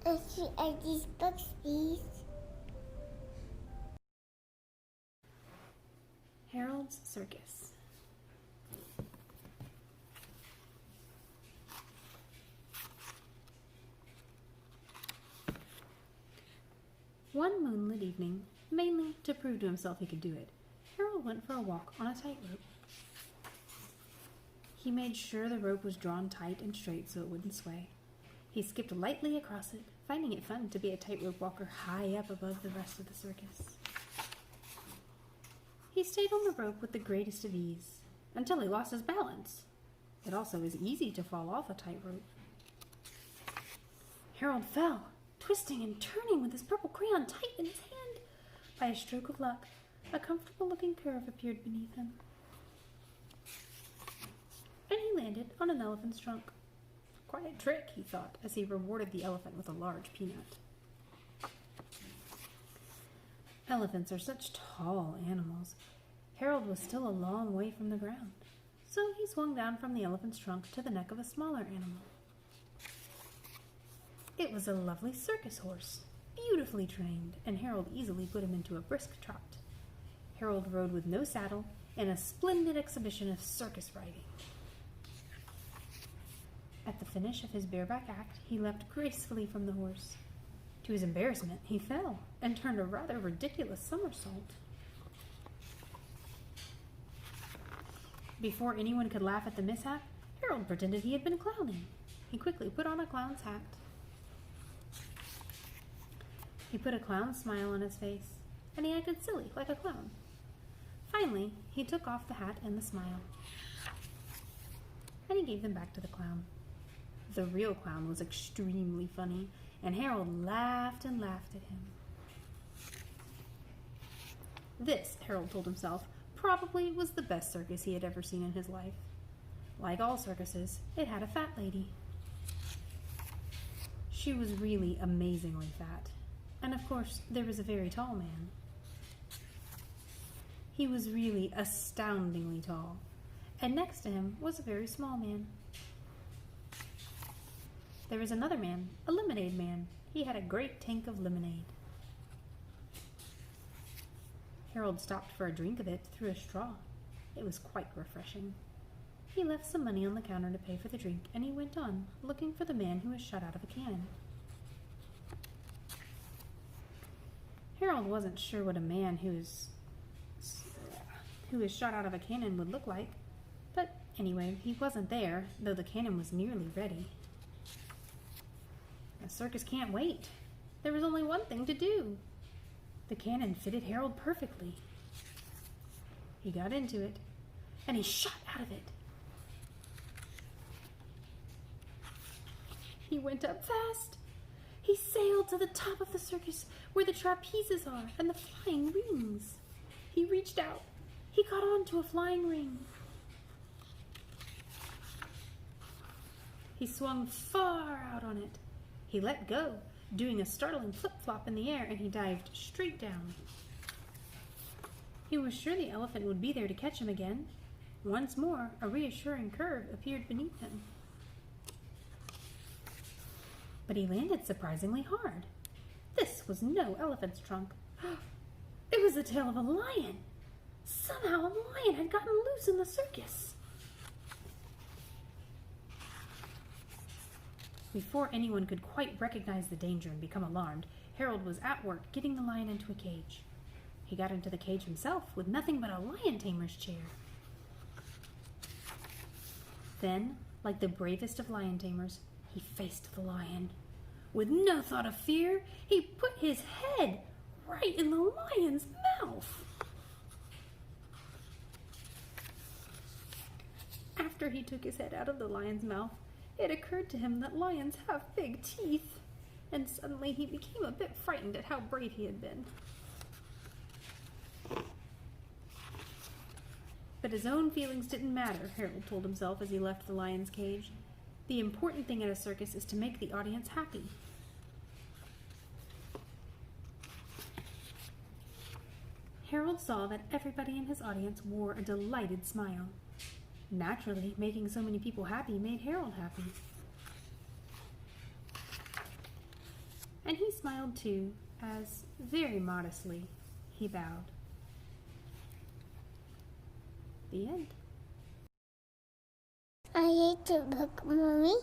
Are these books, please? Harold's Circus. One moonlit evening, mainly to prove to himself he could do it, Harold went for a walk on a tightrope. He made sure the rope was drawn tight and straight so it wouldn't sway. He skipped lightly across it, finding it fun to be a tightrope walker high up above the rest of the circus. He stayed on the rope with the greatest of ease, until he lost his balance. It also is easy to fall off a tightrope. Harold fell, twisting and turning with his purple crayon tight in his hand. By a stroke of luck, a comfortable-looking curve appeared beneath him, and he landed on an elephant's trunk. Quiet trick, he thought, as he rewarded the elephant with a large peanut. Elephants are such tall animals. Harold was still a long way from the ground, so he swung down from the elephant's trunk to the neck of a smaller animal. It was a lovely circus horse, beautifully trained, and Harold easily put him into a brisk trot. Harold rode with no saddle in a splendid exhibition of circus riding. At the finish of his bareback act, he leapt gracefully from the horse. To his embarrassment, he fell and turned a rather ridiculous somersault. Before anyone could laugh at the mishap, Harold pretended he had been clowning. He quickly put on a clown's hat. He put a clown's smile on his face, and he acted silly like a clown. Finally, he took off the hat and the smile, and he gave them back to the clown. The real clown was extremely funny, and Harold laughed and laughed at him. This, Harold told himself, probably was the best circus he had ever seen in his life. Like all circuses, it had a fat lady. She was really amazingly fat, and of course, there was a very tall man. He was really astoundingly tall, and next to him was a very small man. There was another man, a lemonade man. He had a great tank of lemonade. Harold stopped for a drink of it through a straw. It was quite refreshing. He left some money on the counter to pay for the drink, and he went on, looking for the man who was shot out of a cannon. Harold wasn't sure what a man who was shot out of a cannon would look like, but anyway, he wasn't there, though the cannon was nearly ready. The circus can't wait. There was only one thing to do. The cannon fitted Harold perfectly. He got into it, and he shot out of it. He went up fast. He sailed to the top of the circus where the trapezes are and the flying rings. He reached out. He got onto a flying ring. He swung far out on it. He let go, doing a startling flip-flop in the air, and he dived straight down. He was sure the elephant would be there to catch him again. Once more, a reassuring curve appeared beneath him. But he landed surprisingly hard. This was no elephant's trunk. It was the tail of a lion. Somehow a lion had gotten loose in the circus. Before anyone could quite recognize the danger and become alarmed, Harold was at work getting the lion into a cage. He got into the cage himself with nothing but a lion tamer's chair. Then, like the bravest of lion tamers, he faced the lion. With no thought of fear, he put his head right in the lion's mouth. After he took his head out of the lion's mouth, it occurred to him that lions have big teeth, and suddenly he became a bit frightened at how brave he had been. But his own feelings didn't matter, Harold told himself as he left the lion's cage. The important thing at a circus is to make the audience happy. Harold saw that everybody in his audience wore a delighted smile. Naturally, making so many people happy made Harold happy. and he smiled too, as, very modestly, he bowed. The end. I hate the book, Mommy.